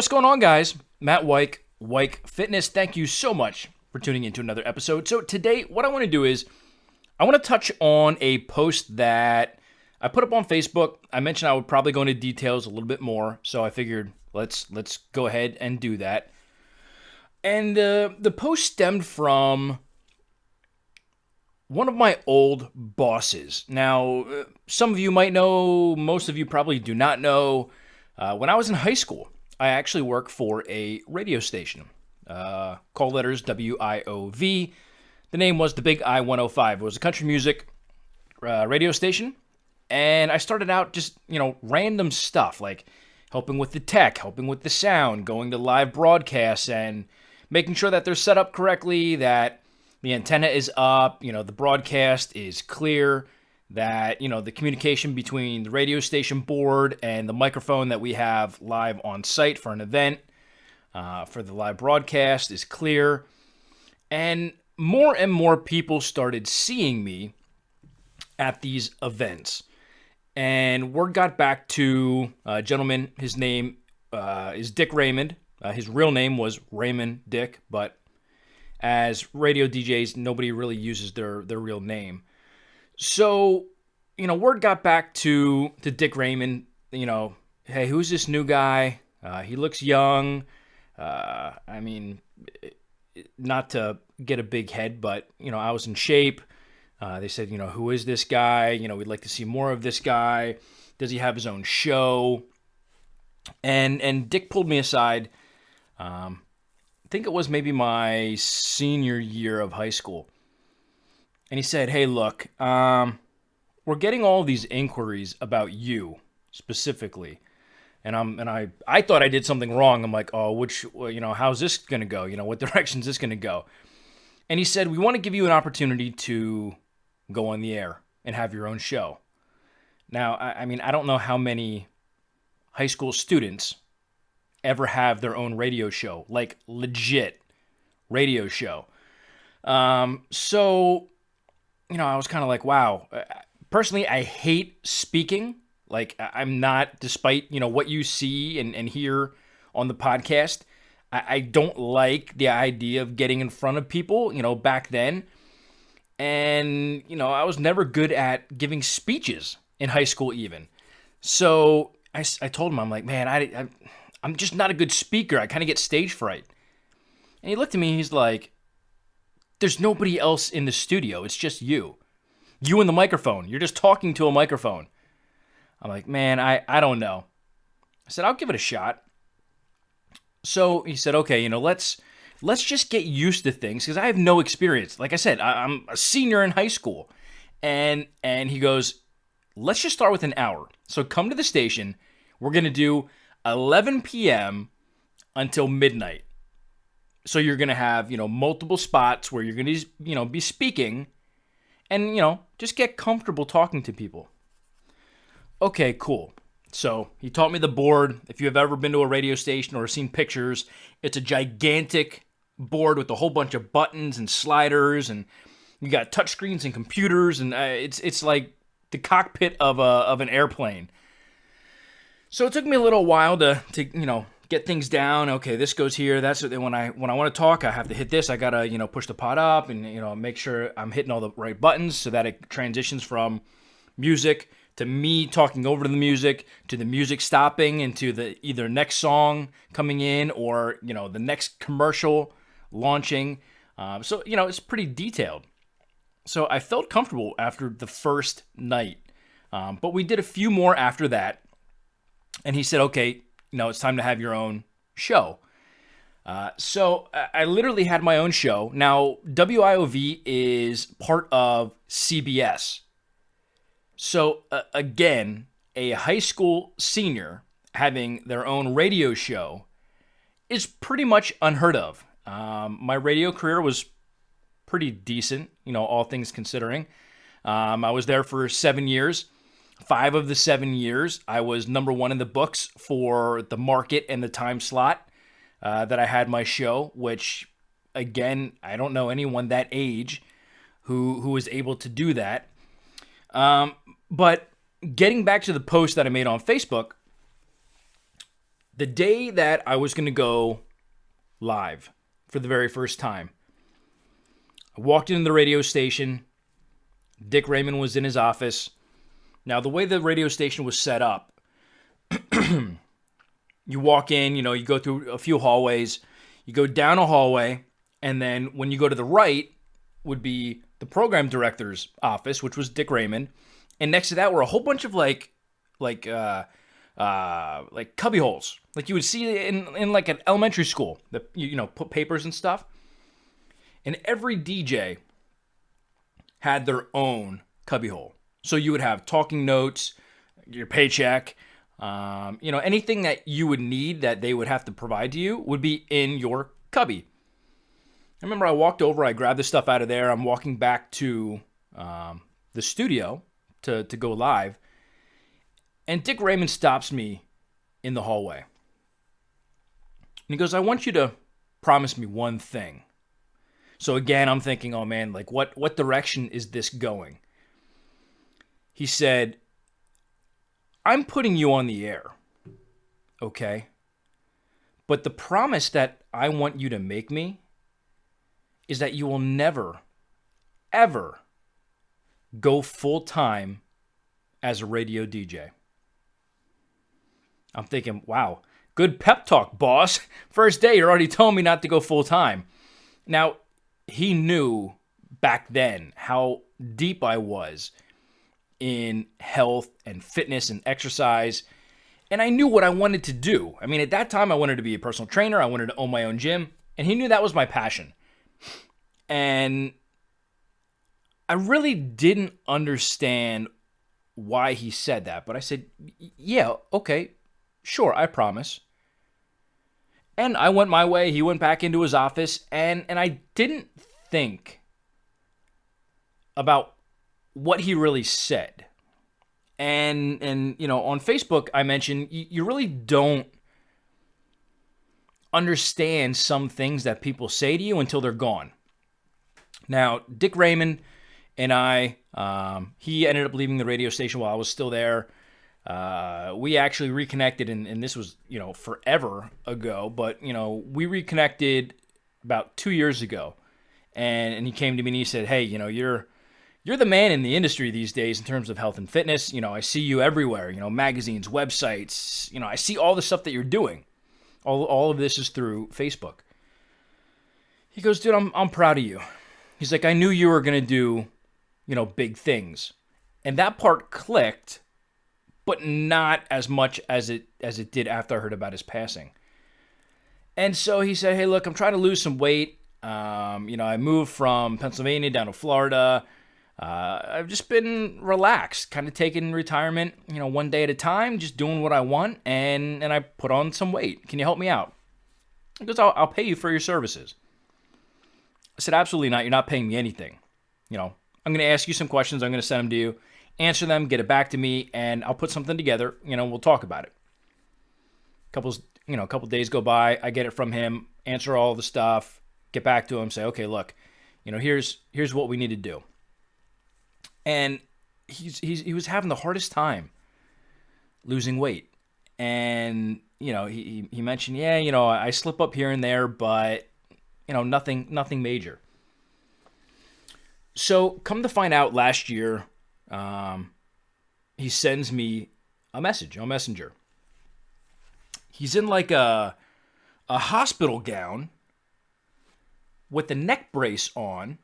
What's going on, guys? Matt Weik, Weik Fitness. Thank you so much for tuning into another episode. So today, what I want to do is I want to touch on a post that I put up on Facebook. I mentioned I would probably go into details a little bit more, so I figured let's go ahead and do that. And the post stemmed from one of my old bosses. Now, some of you might know, most of you probably do not know. When I was in high school, I actually worked for a radio station. Call letters WIOV. The name was the Big I-105. It was a country music radio station. And I started out just, random stuff like helping with the tech, helping with the sound, going to live broadcasts, and making sure that they're set up correctly, that the antenna is up, the broadcast is clear, that, the communication between the radio station board and the microphone that we have live on site for an event, for the live broadcast is clear. And more people started seeing me at these events. And word got back to a gentleman. His name is Dick Raymond. His real name was Raymond Dick, but as radio DJs, nobody really uses their real name. So, word got back to Dick Raymond, hey, who's this new guy? He looks young. Not to get a big head, but, I was in shape. They said, who is this guy? We'd like to see more of this guy. Does he have his own show? And Dick pulled me aside. I think it was maybe my senior year of high school. And he said, hey, look, we're getting all these inquiries about you specifically. And I thought I did something wrong. I'm like, oh, how's this going to go? What direction is this going to go? And he said, we want to give you an opportunity to go on the air and have your own show. Now, I don't know how many high school students ever have their own radio show, like legit radio show. So, I was kind of like, wow. Personally, I hate speaking. Like, I'm not, despite, what you see and hear on the podcast, I don't like the idea of getting in front of people, back then. And, I was never good at giving speeches in high school even. So I told him, I'm like, man, I'm just not a good speaker. I kind of get stage fright. And he looked at me, he's like, there's nobody else in the studio. It's just you. You and the microphone. You're just talking to a microphone. I'm like, man, I don't know. I said, I'll give it a shot. So he said, okay, let's just get used to things because I have no experience. Like I said, I'm a senior in high school. And he goes, let's just start with an hour. So come to the station. We're going to do 11 p.m. until midnight. So you're going to have, multiple spots where you're going to, be speaking and, just get comfortable talking to people. Okay, cool. So he taught me the board. If you have ever been to a radio station or seen pictures, it's a gigantic board with a whole bunch of buttons and sliders, and you got touchscreens and computers, and it's like the cockpit of an airplane. So it took me a little while to get things down. Okay, this goes here. That's when I want to talk, I have to hit this. I gotta push the pot up and make sure I'm hitting all the right buttons so that it transitions from music to me talking over to the music, to the music stopping, and to the either next song coming in or, the next commercial launching. So, it's pretty detailed. So I felt comfortable after the first night. But we did a few more after that. And he said, okay, it's time to have your own show. So I literally had my own show. Now, WIOV is part of CBS. So, again, a high school senior having their own radio show is pretty much unheard of. My radio career was pretty decent, all things considering. I was there for 7 years. 5 of the 7 years, I was number 1 in the books for the market and the time slot that I had my show, which, again, I don't know anyone that age who was able to do that. But getting back to the post that I made on Facebook, The day that I was going to go live for the very first time, I walked into the radio station. Dick Raymond was in his office. Now, the way the radio station was set up, you walk in, you go through a few hallways, you go down a hallway, and then when you go to the right would be the program director's office, which was Dick Raymond, and next to that were a whole bunch of like cubby holes, like you would see in like an elementary school that put papers and stuff. And every DJ had their own cubbyhole. So you would have talking notes, your paycheck, anything that you would need that they would have to provide to you would be in your cubby. I remember I walked over, I grabbed the stuff out of there. I'm walking back to the studio to go live. And Dick Raymond stops me in the hallway. And he goes, I want you to promise me one thing. So again, I'm thinking, oh man, like what direction is this going? He said, I'm putting you on the air, okay? But the promise that I want you to make me is that you will never, ever go full-time as a radio DJ. I'm thinking, wow, good pep talk, boss. First day, you're already telling me not to go full-time. Now, he knew back then how deep I was in health and fitness and exercise, and I knew what I wanted to do. I mean, at that time, I wanted to be a personal trainer. I wanted to own my own gym, and he knew that was my passion. And I really didn't understand why he said that, but I said, yeah, okay, sure, I promise. And I went my way. He went back into his office, and I didn't think about what he really said. And on Facebook, I mentioned you really don't understand some things that people say to you until they're gone. Now, Dick Raymond and I, he ended up leaving the radio station while I was still there. We actually reconnected, and this was, forever ago, but, we reconnected about 2 years ago. And he came to me and he said, hey, you're the man in the industry these days in terms of health and fitness. I see you everywhere, magazines, websites, I see all the stuff that you're doing. All of this is through Facebook. He goes, dude, I'm proud of you. He's like, I knew you were going to do, big things. And that part clicked, but not as much as it did after I heard about his passing. And so he said, hey, look, I'm trying to lose some weight. I moved from Pennsylvania down to Florida. I've just been relaxed, kind of taking retirement, one day at a time, just doing what I want, and I put on some weight. Can you help me out? He goes, I'll pay you for your services. I said, absolutely not. You're not paying me anything. I'm going to ask you some questions. I'm going to send them to you. Answer them, get it back to me, and I'll put something together. We'll talk about it. A couple days go by. I get it from him, answer all the stuff, get back to him, say, okay, look, here's what we need to do. And he was having the hardest time losing weight. And, he mentioned, I slip up here and there, but, nothing major. So come to find out last year, he sends me a message on Messenger. He's in like a hospital gown with the neck brace on,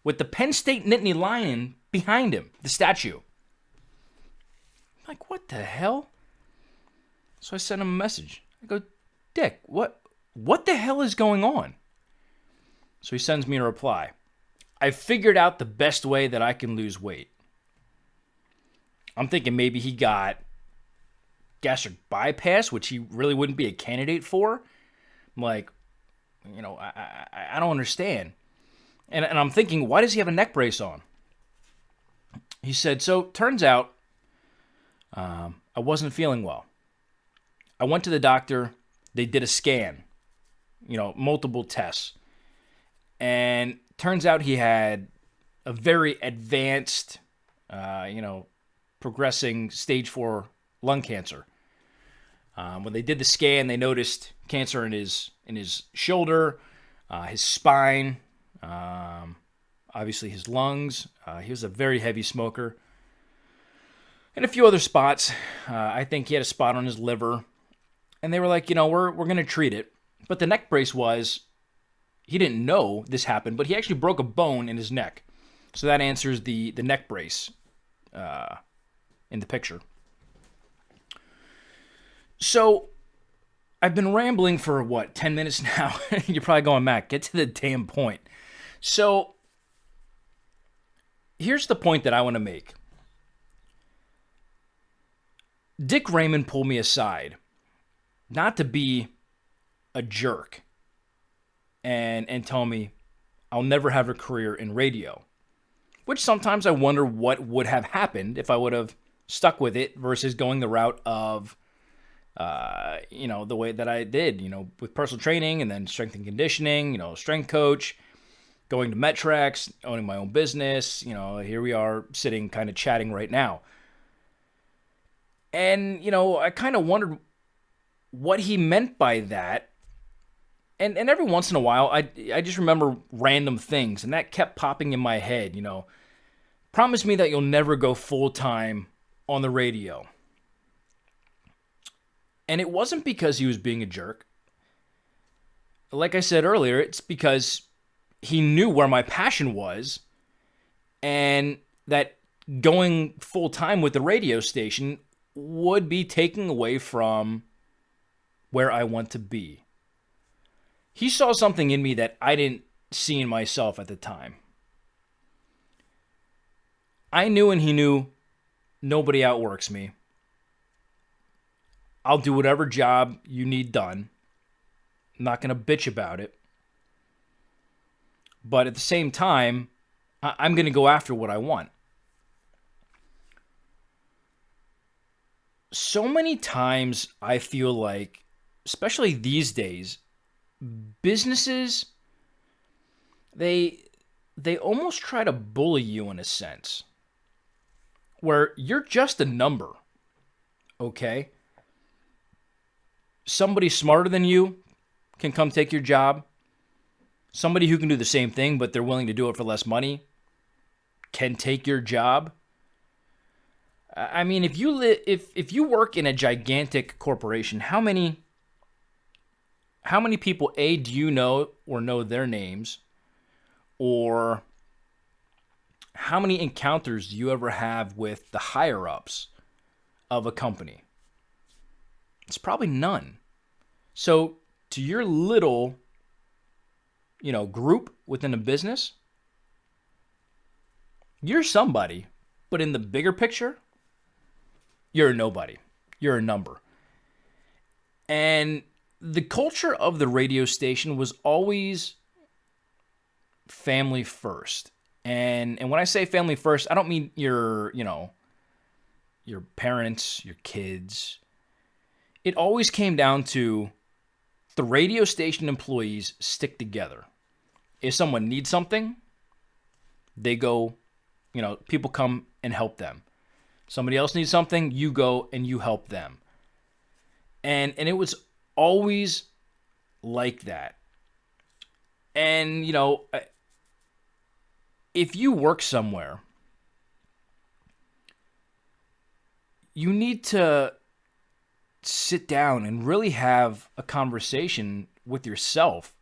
with the Penn State Nittany Lion behind him, the statue. I'm like, what the hell? So I sent him a message. I go, Dick, what the hell is going on? So he sends me a reply. I figured out the best way that I can lose weight. I'm thinking maybe he got gastric bypass, which he really wouldn't be a candidate for. I'm like, I don't understand. And I'm thinking, why does he have a neck brace on? He said, so turns out I wasn't feeling well. I went to the doctor. They did a scan, multiple tests. And turns out he had a very advanced, progressing stage 4 lung cancer. When they did the scan, they noticed cancer in his shoulder, his spine, obviously his lungs. He was a very heavy smoker. And a few other spots. I think he had a spot on his liver. And they were like, we're going to treat it. But the neck brace was, he didn't know this happened, but he actually broke a bone in his neck. So that answers the neck brace in the picture. So I've been rambling for 10 minutes now? You're probably going, Matt, get to the damn point. So here's the point that I want to make. Dick Raymond pulled me aside, not to be a jerk and tell me I'll never have a career in radio, which sometimes I wonder what would have happened if I would have stuck with it versus going the route of, the way that I did, with personal training and then strength and conditioning, strength coach, going to Metrex, owning my own business. Here we are sitting kind of chatting right now. And, I kind of wondered what he meant by that. And every once in a while, I just remember random things, and that kept popping in my head, Promise me that you'll never go full-time on the radio. And it wasn't because he was being a jerk. Like I said earlier, it's because he knew where my passion was, and that going full-time with the radio station would be taking away from where I want to be. He saw something in me that I didn't see in myself at the time. I knew and he knew nobody outworks me. I'll do whatever job you need done. I'm not going to bitch about it. But at the same time, I'm going to go after what I want. So many times I feel like, especially these days, businesses, they almost try to bully you in a sense, where you're just a number, okay? Somebody smarter than you can come take your job. Somebody who can do the same thing, but they're willing to do it for less money, can take your job. I mean, if you work in a gigantic corporation, how many people, A, do you know or know their names? Or how many encounters do you ever have with the higher-ups of a company? It's probably none. So to your little, group within a business, you're somebody. But in the bigger picture, you're a nobody. You're a number. And the culture of the radio station was always family first. And when I say family first, I don't mean your parents, your kids. It always came down to the radio station employees stick together. If someone needs something, they go, people come and help them. Somebody else needs something, you go and you help them. And it was always like that. And, if you work somewhere, you need to sit down and really have a conversation with yourself.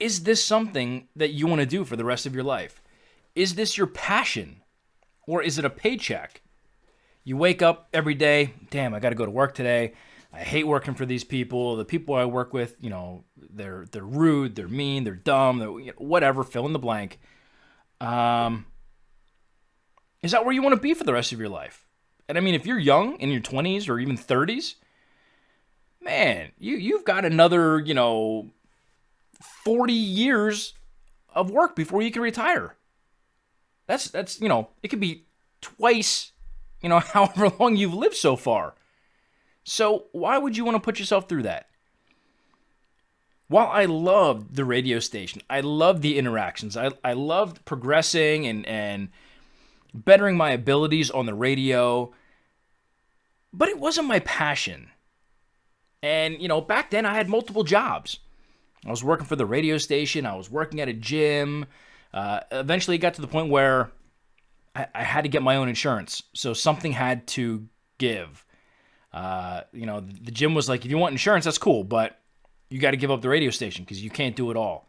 Is this something that you want to do for the rest of your life? Is this your passion? Or is it a paycheck? You wake up every day, damn, I got to go to work today. I hate working for these people. The people I work with, they're rude, they're mean, they're dumb, they're, whatever, fill in the blank. Is that where you want to be for the rest of your life? And I mean, if you're young, in your 20s or even 30s, man, you've got another, 40 years of work before you can retire. That's it could be twice, however long you've lived so far. So why would you want to put yourself through that? While I loved the radio station, I loved the interactions, I loved progressing and bettering my abilities on the radio, but it wasn't my passion. And, back then I had multiple jobs. I was working for the radio station. I was working at a gym. Eventually it got to the point where I had to get my own insurance. So something had to give. The gym was like, if you want insurance, that's cool, but you got to give up the radio station because you can't do it all.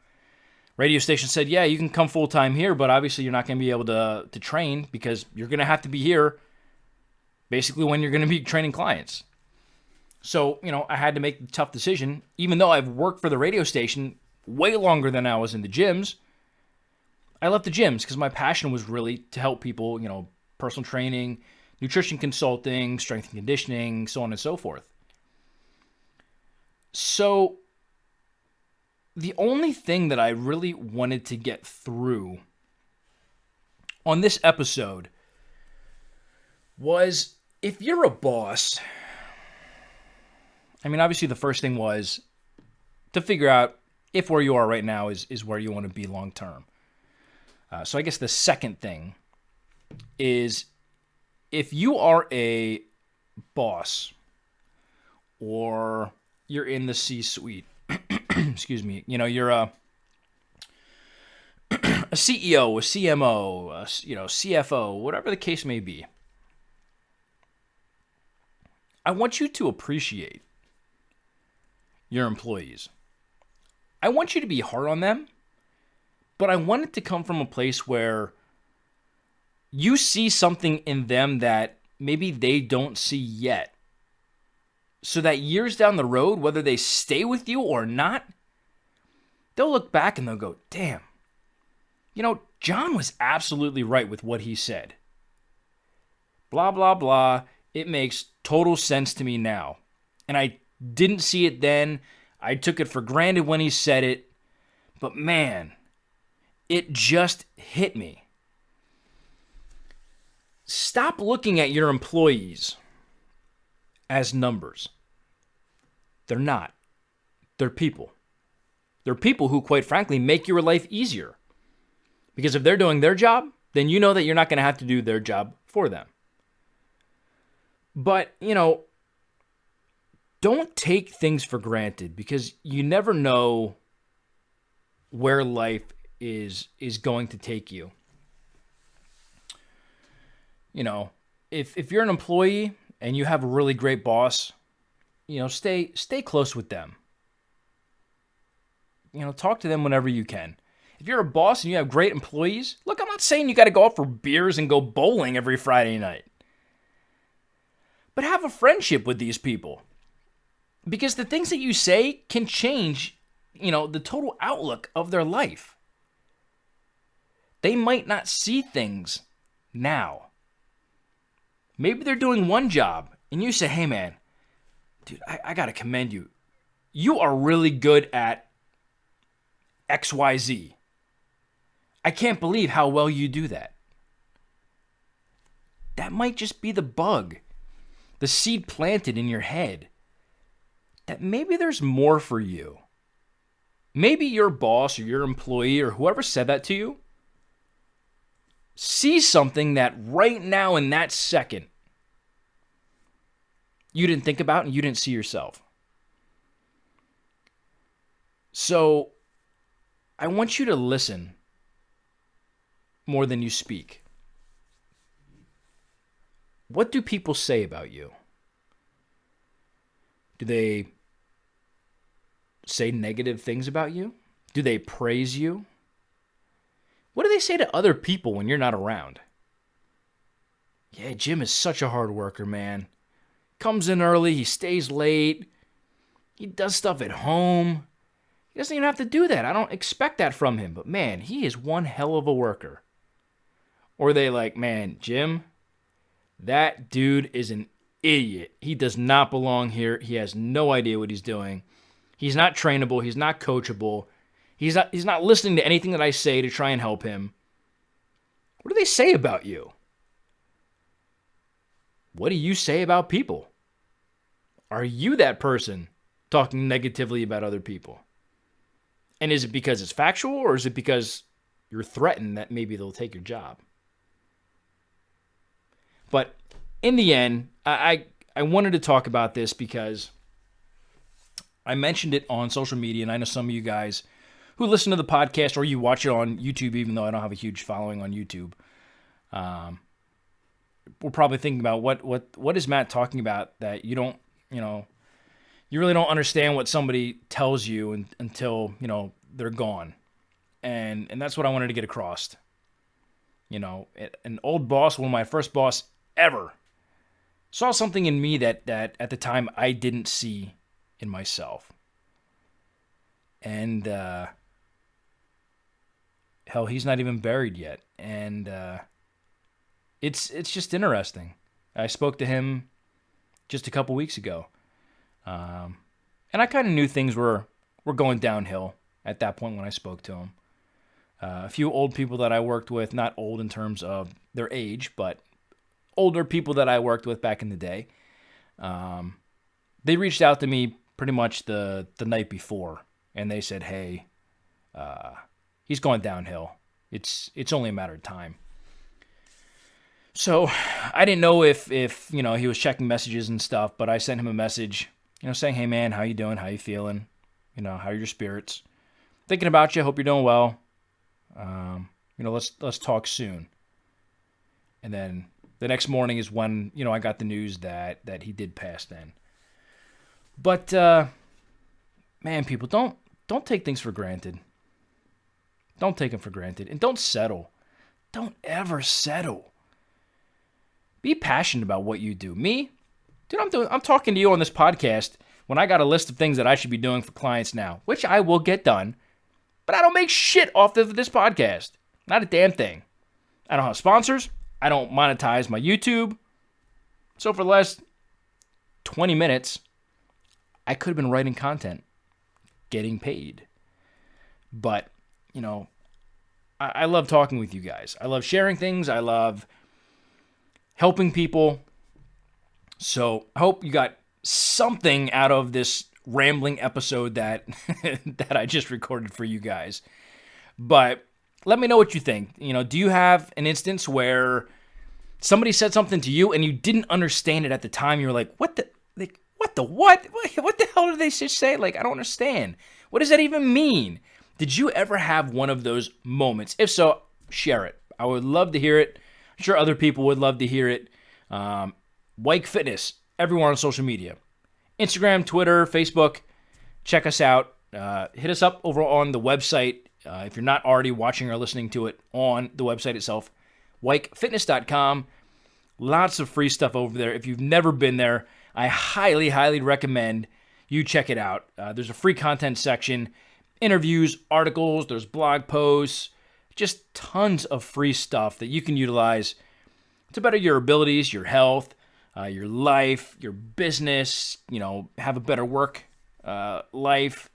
Radio station said, yeah, you can come full-time here, but obviously you're not going to be able to train because you're going to have to be here basically when you're going to be training clients. So, I had to make the tough decision. Even though I've worked for the radio station way longer than I was in the gyms, I left the gyms because my passion was really to help people, personal training, nutrition consulting, strength and conditioning, so on and so forth. So the only thing that I really wanted to get through on this episode was, if you're a boss, obviously the first thing was to figure out if where you are right now is where you want to be long term. So I guess the second thing is, if you are a boss or you're in the C-suite, excuse me, you're a CEO, a CMO, CFO, whatever the case may be, I want you to appreciate your employees. I want you to be hard on them, but I want it to come from a place where you see something in them that maybe they don't see yet. So that years down the road, whether they stay with you or not, they'll look back and they'll go, damn, John was absolutely right with what he said. Blah, blah, blah. It makes total sense to me now. And I didn't see it then. I took it for granted when he said it. But man, it just hit me. Stop looking at your employees as numbers. They're not. They're people. They're people who, quite frankly, make your life easier. Because if they're doing their job, then you know that you're not going to have to do their job for them. But, don't take things for granted, because you never know where life is going to take you. If you're an employee and you have a really great boss, stay close with them. Talk to them whenever you can. If you're a boss and you have great employees, look, I'm not saying you got to go out for beers and go bowling every Friday night. But have a friendship with these people. Because the things that you say can change, the total outlook of their life. They might not see things now. Maybe they're doing one job and you say, hey man, dude, I got to commend you. You are really good at XYZ. I can't believe how well you do that. That might just be the bug, the seed planted in your head, that maybe there's more for you. Maybe your boss or your employee or whoever said that to you sees something that right now in that second you didn't think about and you didn't see yourself. So I want you to listen more than you speak. What do people say about you? Do they say negative things about you? Do they praise you? What do they say to other people when you're not around? Yeah, Jim is such a hard worker, man. Comes in early, he stays late. He does stuff at home. He doesn't even have to do that. I don't expect that from him. But man, he is one hell of a worker. Or they like, man, Jim, that dude is an idiot. He does not belong here. He has no idea what he's doing. He's not trainable. He's not coachable. He's not listening to anything that I say to try and help him. What do they say about you? What do you say about people? Are you that person talking negatively about other people? And is it because it's factual, or is it because you're threatened that maybe they'll take your job? But in the end, I wanted to talk about this because I mentioned it on social media, and I know some of you guys who listen to the podcast or you watch it on YouTube, even though I don't have a huge following on YouTube, we're probably thinking about what is Matt talking about that you don't, you really don't understand what somebody tells you until, they're gone. And that's what I wanted to get across. An old boss, one of my first boss ever, saw something in me that at the time I didn't see in myself. And hell, he's not even buried yet. And it's just interesting. I spoke to him just a couple weeks ago. And I kind of knew things were going downhill at that point when I spoke to him. A few old people that I worked with, not old in terms of their age, but older people that I worked with back in the day, they reached out to me pretty much the night before, and they said, hey, he's going downhill. It's only a matter of time. So I didn't know if he was checking messages and stuff, but I sent him a message, saying, hey man, how you doing? How you feeling? How are your spirits? Thinking about you. Hope you're doing well. Let's talk soon. And then the next morning is when, I got the news that he did pass then. But, man, people, don't take things for granted. Don't take them for granted. And don't settle. Don't ever settle. Be passionate about what you do. Me, dude, I'm talking to you on this podcast when I got a list of things that I should be doing for clients now, which I will get done. But I don't make shit off of this podcast. Not a damn thing. I don't have sponsors. I don't monetize my YouTube. So for the last 20 minutes, I could have been writing content, getting paid. But, I love talking with you guys. I love sharing things. I love helping people. So I hope you got something out of this rambling episode that that I just recorded for you guys. But let me know what you think. Do you have an instance where somebody said something to you and you didn't understand it at the time? You were like, what the hell did they just say? I don't understand. What does that even mean? Did you ever have one of those moments? If so, share it. I would love to hear it. I'm sure other people would love to hear it. Weik Fitness, everywhere on social media. Instagram, Twitter, Facebook. Check us out. Hit us up over on the website if you're not already watching or listening to it on the website itself, WIKFitness.com. Lots of free stuff over there. If you've never been there, I highly, highly recommend you check it out. There's a free content section, interviews, articles, there's blog posts, just tons of free stuff that you can utilize to better your abilities, your health, your life, your business, have a better work life.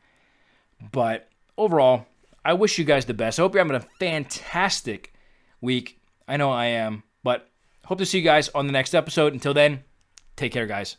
But overall, I wish you guys the best. I hope you're having a fantastic week. I know I am, but hope to see you guys on the next episode. Until then, take care, guys.